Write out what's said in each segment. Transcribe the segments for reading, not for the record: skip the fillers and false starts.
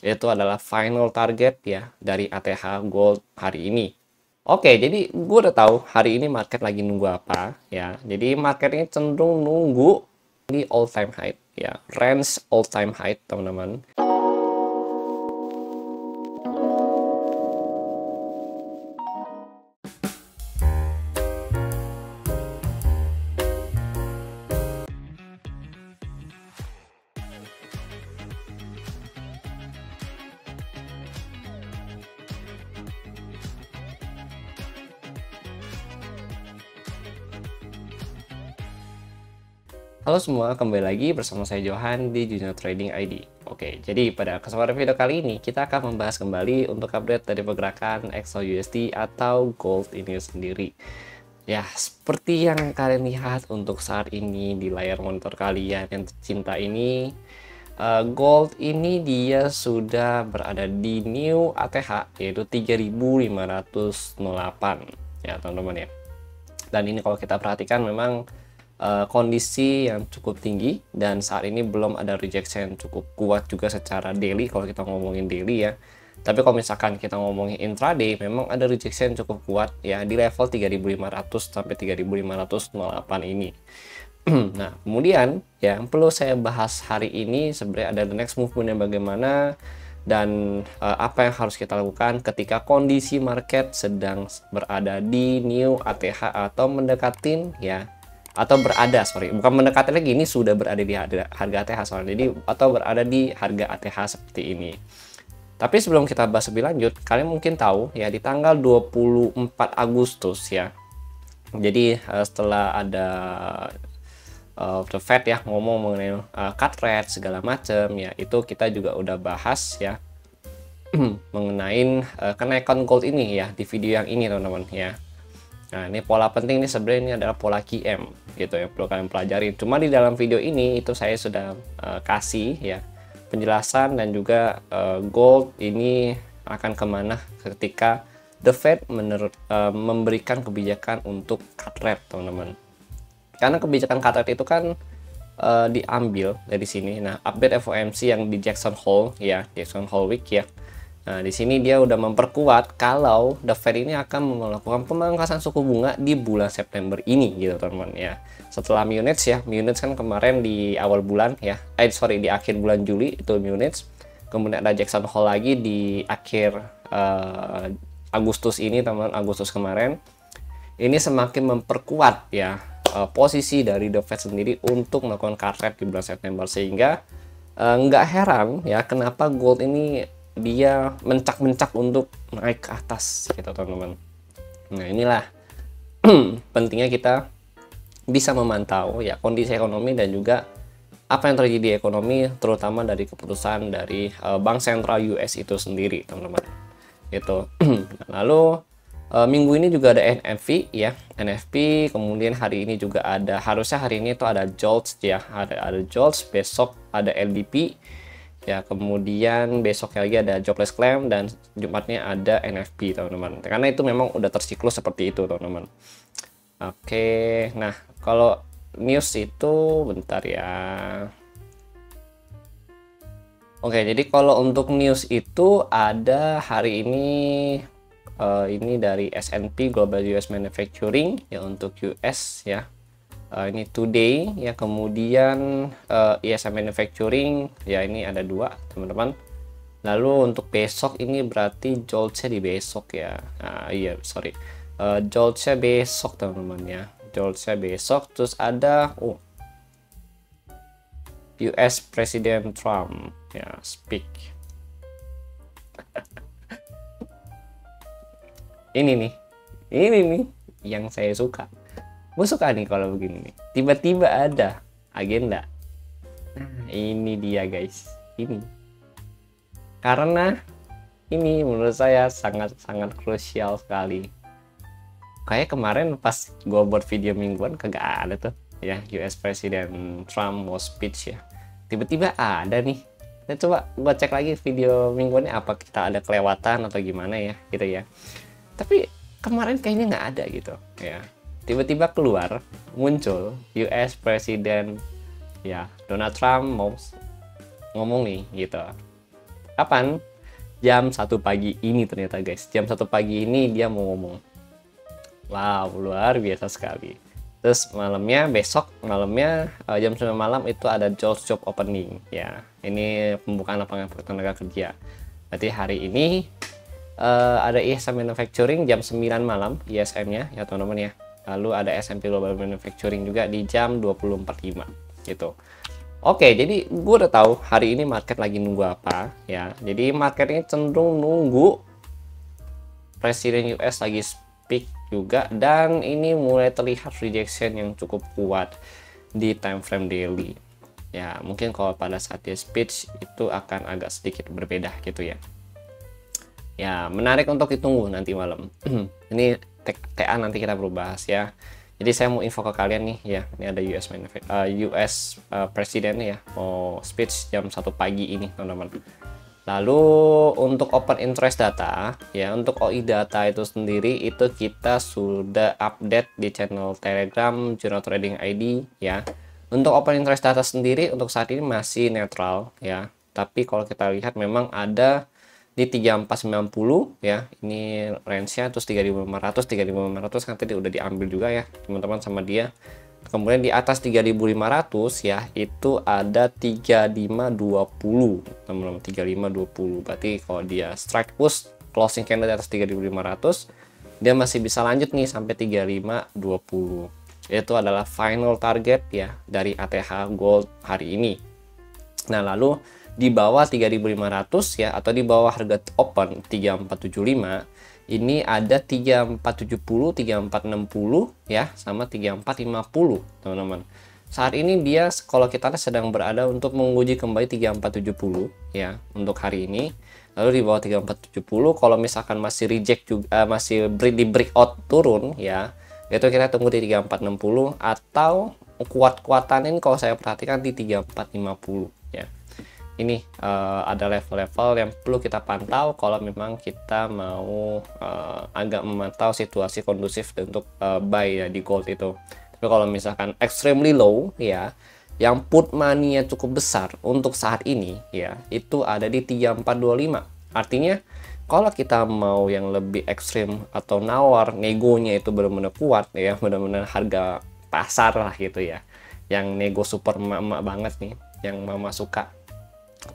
Itu adalah final target ya dari ATH Gold hari ini. Oke, jadi gue udah tahu hari ini market lagi nunggu apa ya. Jadi market ini cenderung nunggu di all time high ya, range all time high teman-teman. Halo semua, kembali lagi bersama saya Johan di Junior Trading ID. Oke, jadi pada kesempatan video kali ini kita akan membahas kembali untuk update dari pergerakan XAUUSD atau gold ini sendiri. Ya, seperti yang kalian lihat untuk saat ini di layar monitor kalian yang tercinta ini, gold ini dia sudah berada di new ATH yaitu 3508 ya teman-teman ya. Dan ini kalau kita perhatikan memang kondisi yang cukup tinggi dan saat ini belum ada rejection yang cukup kuat juga secara daily kalau kita ngomongin daily ya. Tapi kalau misalkan kita ngomongin intraday memang ada rejection yang cukup kuat ya di level 3500 sampai 3508 ini. Nah, kemudian yang perlu saya bahas hari ini sebenarnya ada the next movement yang bagaimana dan apa yang harus kita lakukan ketika kondisi market sedang berada di new ATH atau mendekatin ya, atau berada, bukan mendekati lagi, ini sudah berada di harga ATH soalnya, jadi atau berada di harga ATH seperti ini. Tapi sebelum kita bahas lebih lanjut, kalian mungkin tahu ya di tanggal 24 Agustus ya, jadi setelah ada The Fed ya ngomong mengenai cut rate segala macam ya, itu kita juga udah bahas ya mengenai kenaikan gold ini ya di video yang ini teman-teman ya. Nah, ini pola penting ini sebenarnya ini adalah pola QM gitu ya, perlu kalian pelajari. Cuma di dalam video ini itu saya sudah kasih ya penjelasan dan juga gold ini akan kemana ketika The Fed memberikan kebijakan untuk cut rate teman-teman. Karena kebijakan cut rate itu kan diambil dari sini. Nah, update FOMC yang di Jackson Hole ya, Jackson Hole Week ya. Nah, di sini dia udah memperkuat kalau The Fed ini akan melakukan pemangkasan suku bunga di bulan September ini gitu teman-teman ya. Setelah Munich ya, Munich kan kemarin di awal bulan ya, di akhir bulan Juli itu Munich. Kemudian ada Jackson Hole lagi di akhir Agustus ini teman-teman, Agustus kemarin. Ini semakin memperkuat ya posisi dari The Fed sendiri untuk melakukan cut rate di bulan September, sehingga nggak heran ya kenapa gold ini dia mencak-mencak untuk naik ke atas gitu teman-teman. Nah, inilah pentingnya kita bisa memantau ya kondisi ekonomi dan juga apa yang terjadi di ekonomi, terutama dari keputusan dari Bank Sentral US itu sendiri teman-teman gitu. Lalu minggu ini juga ada NFP ya, NFP. Kemudian hari ini juga ada, harusnya hari ini itu ada JOLTS ya, ada JOLTS, besok ada LDP ya, kemudian besoknya lagi ada jobless claim, dan Jumatnya ada NFP teman-teman, karena itu memang udah tersiklus seperti itu teman-teman. Oke, nah kalau news itu bentar ya. Oke, jadi kalau untuk news itu ada hari ini dari S&P Global US Manufacturing ya untuk US ya. Ini today ya, kemudian ISM Manufacturing ya, ini ada dua teman-teman. Lalu untuk besok ini berarti JOLTS-nya di besok ya. Nah, iya sorry, JOLTS-nya besok teman-teman ya, JOLTS-nya besok. Terus ada US President Trump ya speak. ini nih yang saya suka. Gue suka nih kalau begini nih, tiba-tiba ada agenda. Nah, ini dia guys, ini karena ini menurut saya sangat-sangat krusial sekali. Kayak kemarin pas gue buat video mingguan kagak ada tuh ya, US President Trump mau speech ya, tiba-tiba ada nih. Kita coba gue cek lagi video mingguannya, apa kita ada kelewatan atau gimana ya gitu ya. Tapi kemarin kayaknya nggak ada gitu ya. Tiba-tiba keluar, muncul US President ya Donald Trump mau ngomong nih gitu. Kapan? Jam 1 pagi ini ternyata guys. Jam 1 pagi ini dia mau ngomong. Wow, luar biasa sekali. Terus malamnya, besok malamnya jam 9 malam itu ada job opening ya. Ini pembukaan lapangan tenaga kerja. Berarti hari ini ada ISM Manufacturing jam 9 malam ISM-nya ya teman-teman ya. Lalu ada S&P Global Manufacturing juga di jam 20.45 gitu. Oke, jadi gue udah tahu hari ini market lagi nunggu apa ya. Jadi market ini cenderung nunggu Presiden US lagi speak juga, dan ini mulai terlihat rejection yang cukup kuat di time frame daily. Ya, mungkin kalau pada saat dia speech itu akan agak sedikit berbeda gitu ya. Ya, menarik untuk ditunggu nanti malam. Ini TA nanti kita perlu bahas ya. Jadi saya mau info ke kalian nih ya, ini ada US Presiden ya, mau speech jam 1 pagi ini teman-teman. Lalu untuk open interest data ya, untuk OI data itu sendiri itu kita sudah update di channel Telegram Jurnal Trading ID ya. Untuk open interest data sendiri untuk saat ini masih netral ya. Tapi kalau kita lihat memang ada di 3490 ya, ini range-nya, terus 3500 nanti udah diambil juga ya teman-teman sama dia. Kemudian di atas 3500 ya itu ada 3520 teman-teman, 3520. Berarti kalau dia strike push closing candle di atas 3500 dia masih bisa lanjut nih sampai 3520. Itu adalah final target ya dari ATH Gold hari ini. Nah, lalu di bawah 3500 ya, atau di bawah harga open 3475, ini ada 3470, 3460 ya, sama 3450 teman-teman. Saat ini dia kalau kita lihat sedang berada untuk menguji kembali 3470 ya untuk hari ini. Lalu di bawah 3470 kalau misalkan masih reject juga, masih di breakout turun ya, itu kita tunggu di 3460, atau kuat-kuatan ini kalau saya perhatikan di 3450 ya. Ini ada level-level yang perlu kita pantau kalau memang kita mau agak memantau situasi kondusif untuk buy ya di gold itu. Tapi kalau misalkan extremely low ya, yang put money-nya cukup besar untuk saat ini ya, itu ada di 3425. Artinya kalau kita mau yang lebih ekstrim atau nawar, negonya itu benar-benar kuat ya, benar-benar harga pasar lah gitu ya, yang nego super emak-emak banget nih, yang mama suka,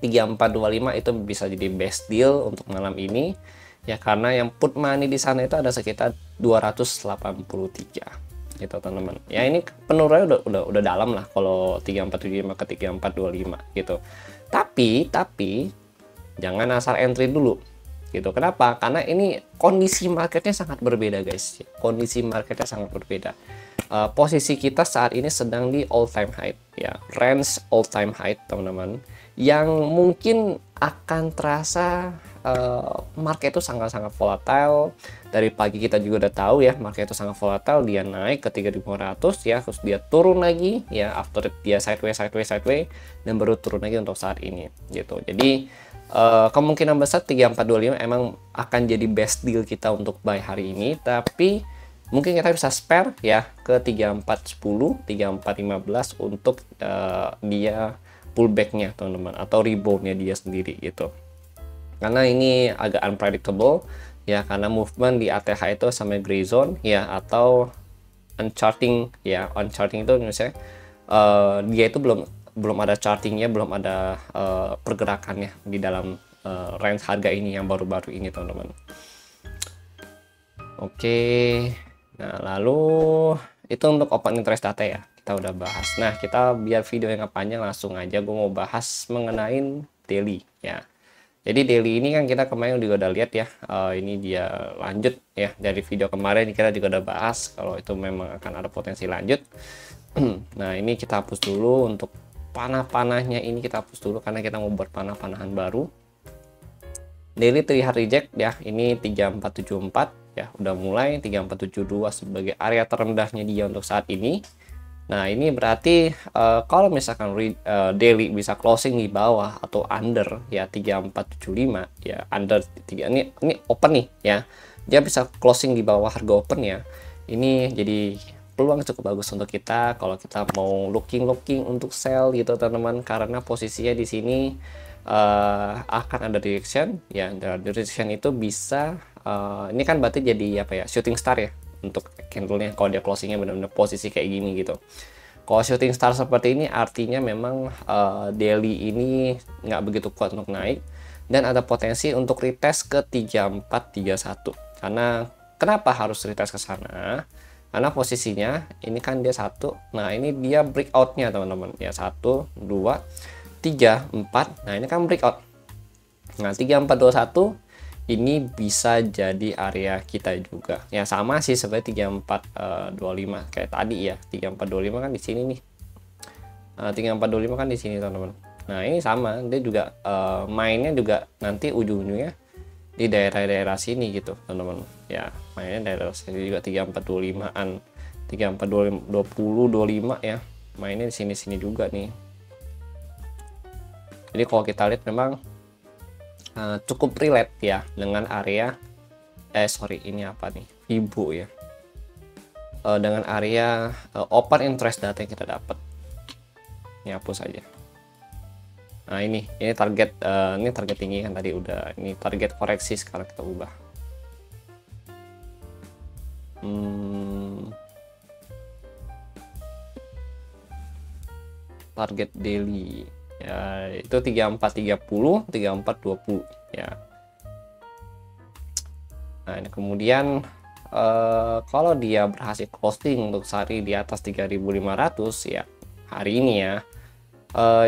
3425 itu bisa jadi best deal untuk malam ini ya, karena yang put money di sana itu ada sekitar 283 gitu teman-teman ya. Ini penurunannya udah dalam lah kalau 3475 ke 3425 gitu. Tapi jangan asal entry dulu gitu. Kenapa? Karena ini kondisi marketnya sangat berbeda guys. Kondisi marketnya sangat berbeda. Posisi kita saat ini sedang di all time high ya, range all time high teman-teman, yang mungkin akan terasa market itu sangat-sangat volatile. Dari pagi kita juga udah tahu ya, market itu sangat volatile. Dia naik ke 3500 ya, terus dia turun lagi ya, after dia sideways, dan baru turun lagi untuk saat ini gitu. Jadi kemungkinan besar 3425 emang akan jadi best deal kita untuk buy hari ini, tapi mungkin kita bisa spare ya ke 3410, 3415 untuk dia pullbacknya teman-teman, atau reboundnya dia sendiri gitu. Karena ini agak unpredictable ya, karena movement di ATH itu sama gray zone ya, atau uncharting ya. Uncharting itu misalnya dia itu belum ada chartingnya, belum ada pergerakannya di dalam range harga ini yang baru-baru ini teman-teman. Oke, nah lalu itu untuk open interest data ya, kita udah bahas. Nah, kita biar video yang nggak panjang, langsung aja gue mau bahas mengenai daily ya. Jadi daily ini kan kita kemarin juga udah lihat ya, ini dia lanjut ya dari video kemarin, kita juga udah bahas kalau itu memang akan ada potensi lanjut. Nah, ini kita hapus dulu, untuk panah-panahnya ini kita hapus dulu karena kita mau buat panah-panahan baru. Daily terlihat reject ya, ini 3474 ya, udah mulai 3472 sebagai area terendahnya dia untuk saat ini. Nah, ini berarti kalau misalkan daily bisa closing di bawah atau under ya 3475 ya, under 3, ini open nih ya, dia bisa closing di bawah harga open ya. Ini jadi peluang cukup bagus untuk kita kalau kita mau looking untuk sell gitu teman-teman, karena posisinya di sini akan ada rejection ya. Dan rejection itu bisa ini kan berarti jadi apa ya, shooting star ya untuk candlenya kalau dia closingnya benar-benar posisi kayak gini gitu. Kalau shooting star seperti ini artinya memang daily ini nggak begitu kuat untuk naik dan ada potensi untuk retest ke 3431. Karena kenapa harus retest ke sana? Karena posisinya ini kan dia satu, nah ini dia breakoutnya teman-teman ya, 1 2 3 4, nah ini kan breakout. Nah 3421 ini bisa jadi area kita juga ya, sama sih sebenarnya 3425 kayak tadi ya. 3425 kan di sini nih, 3425 kan di sini teman-teman. Nah ini sama, dia juga mainnya juga nanti ujung-ujungnya di daerah-daerah sini gitu teman-teman ya, mainnya daerah sini juga 3425an, 3420 25 ya, mainnya di sini-sini juga nih. Jadi kalau kita lihat memang cukup relate ya dengan area ini apa nih, Fibo ya, dengan area open interest data yang kita dapat. Ini hapus saja. Nah ini target, ini target tinggi kan tadi udah, ini target koreksi, sekarang kita ubah. Target daily ya itu 3430 3420 ya. Nah ini kemudian kalau dia berhasil closing untuk sehari di atas 3500 ya hari ini ya,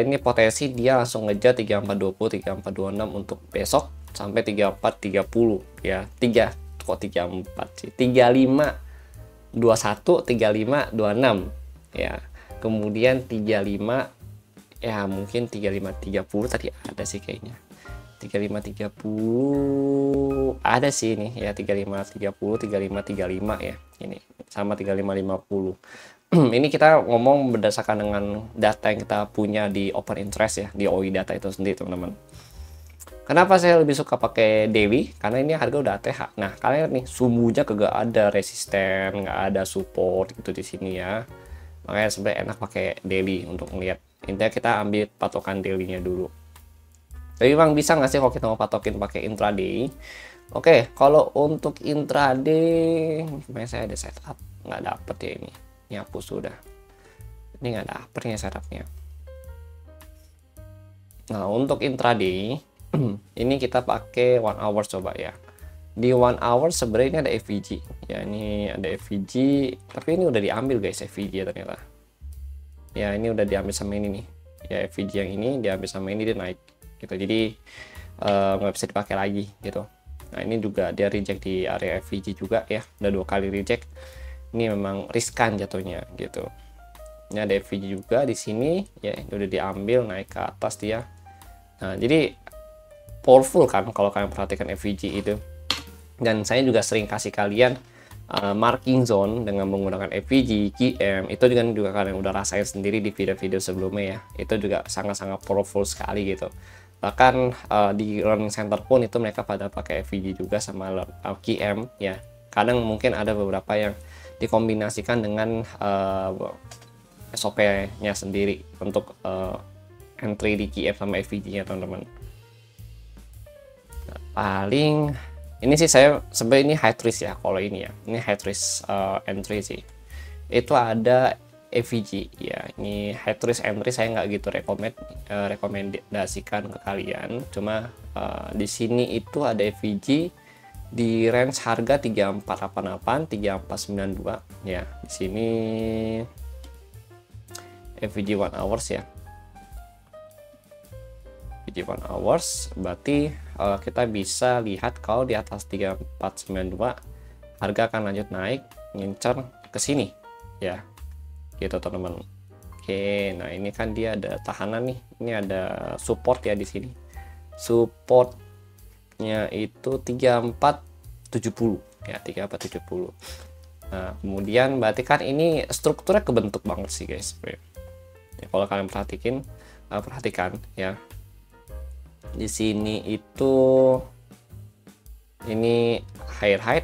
ini potensi dia langsung ngejar 3420 3426 untuk besok sampai 3430 ya. 34 sih, 3521 3526 ya. Kemudian 35 ya, mungkin 3530 tadi ada sih kayaknya, 3530 ada sih ini ya, 3530 3535 ya, ini sama 3550. Ini kita ngomong berdasarkan dengan data yang kita punya di open interest ya, di OI data itu sendiri teman-teman. Kenapa saya lebih suka pakai daily? Karena ini harga udah ATH. Nah kalian nih sumbunya kagak ada resisten, nggak ada support itu di sini ya, makanya sebenarnya enak pakai daily untuk melihat. Intinya kita ambil patokan daily-nya dulu. Tapi memang bisa nggak sih kalau kita mau patokin pakai intraday? Oke, kalau untuk intraday, sebenarnya saya ada setup, nggak dapet ya ini. Ini hapus sudah. Ini nggak dapet ya setupnya. Nah untuk intraday, ini kita pakai 1 hour coba ya. Di 1 hour sebenarnya ini ada FVG ya, ini ada FVG, tapi ini udah diambil guys FVG ya ternyata ya. Ini udah diambil sama ini nih ya, FVG yang ini diambil sama ini, dia naik gitu, jadi nggak bisa dipakai lagi gitu. Nah ini juga dia reject di area FVG juga ya, udah 2 kali reject. Ini memang riskan jatuhnya gitu. Ini ada FVG juga di sini ya, udah diambil naik ke atas dia. Nah jadi powerful kan kalau kalian perhatikan FVG itu. Dan saya juga sering kasih kalian marking zone dengan menggunakan FVG, QM, itu juga kalian udah rasain sendiri di video-video sebelumnya ya. Itu juga sangat-sangat powerful sekali gitu. Bahkan di learning center pun itu mereka pada pakai FVG juga sama QM ya. Kadang mungkin ada beberapa yang dikombinasikan dengan SOP-nya sendiri untuk entry di QM sama FVG-nya teman-teman. Nah, paling ini sih saya sebenarnya ini high risk ya, kalau ini ya, ini high risk entry sih. Itu ada FVG ya, ini high risk entry saya nggak gitu rekomendasikan ke kalian. Cuma di sini itu ada FVG di range harga 3488 3492 ya. Di sini FVG 1 hours ya, FVG 1 hours berarti kita bisa lihat kalau di atas 3492 harga akan lanjut naik ngincer ke sini ya gitu teman-teman. Oke, nah ini kan dia ada tahanan nih, ini ada support ya di sini. Supportnya itu 3470 ya, 3470. Nah kemudian berarti kan ini strukturnya kebentuk banget sih guys ya, kalau kalian perhatikan ya. Di sini itu ini higher height,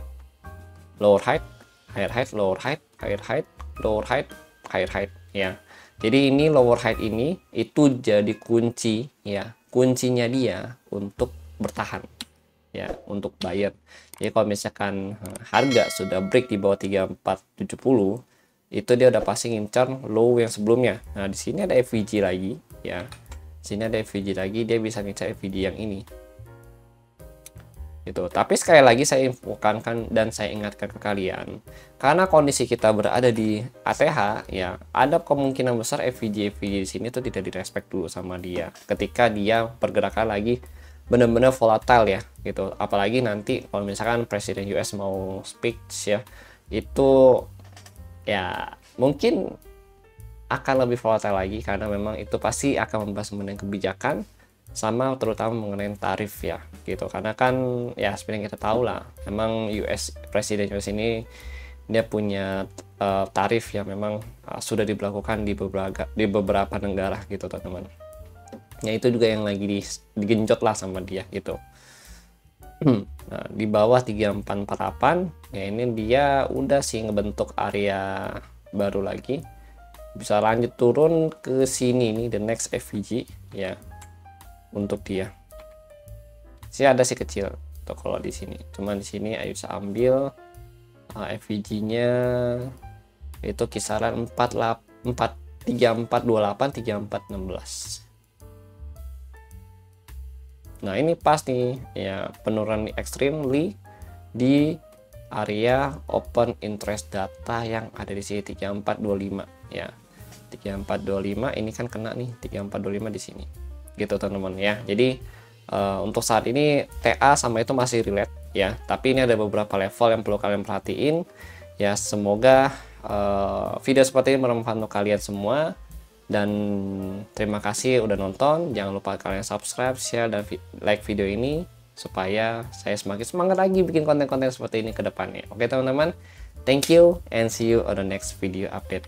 lower height, higher height, lower height, higher height, lower height, higher height ya. Jadi ini lower height ini itu jadi kunci ya, kuncinya dia untuk bertahan ya, untuk buyer. Jadi kalau misalkan harga sudah break di bawah 3470, itu dia udah pasti ngincar low yang sebelumnya. Nah, di sini ada FVG lagi ya. Sini ada FVG lagi, dia bisa ngincar FVG yang ini. Gitu. Tapi sekali lagi saya infokan dan saya ingatkan ke kalian, karena kondisi kita berada di ATH ya, ada kemungkinan besar FVG di sini tuh tidak direspek dulu sama dia ketika dia pergerakan lagi benar-benar volatile ya gitu. Apalagi nanti kalau misalkan Presiden US mau speech ya, itu ya mungkin akan lebih volatile lagi, karena memang itu pasti akan membahas mengenai kebijakan sama terutama mengenai tarif ya gitu. Karena kan ya seperti yang kita tahu lah, memang Presiden US ini dia punya tarif yang memang sudah diberlakukan di beberapa negara gitu teman-teman. Ya itu juga yang lagi digenjot lah sama dia gitu. Nah, di bawah 3448 ya, ini dia udah sih ngebentuk area baru lagi, bisa lanjut turun ke sini nih, the next FVG ya. Untuk dia sih ada sih kecil tuh kalau di sini, cuman di sini ayo bisa ambil FVG-nya itu kisaran 3428 3416. Nah, ini pas nih ya, penurunan extremely di area open interest data yang ada di sini 3425 ya. 3425 ini kan kena nih 3425 di sini. Gitu teman-teman ya. Jadi untuk saat ini TA sama itu masih relate ya, tapi ini ada beberapa level yang perlu kalian perhatiin ya. Semoga video seperti ini bermanfaat untuk kalian semua, dan terima kasih udah nonton. Jangan lupa kalian subscribe, share, dan like video ini supaya saya semakin semangat lagi bikin konten-konten seperti ini ke depannya. Oke teman-teman, thank you and see you on the next video update.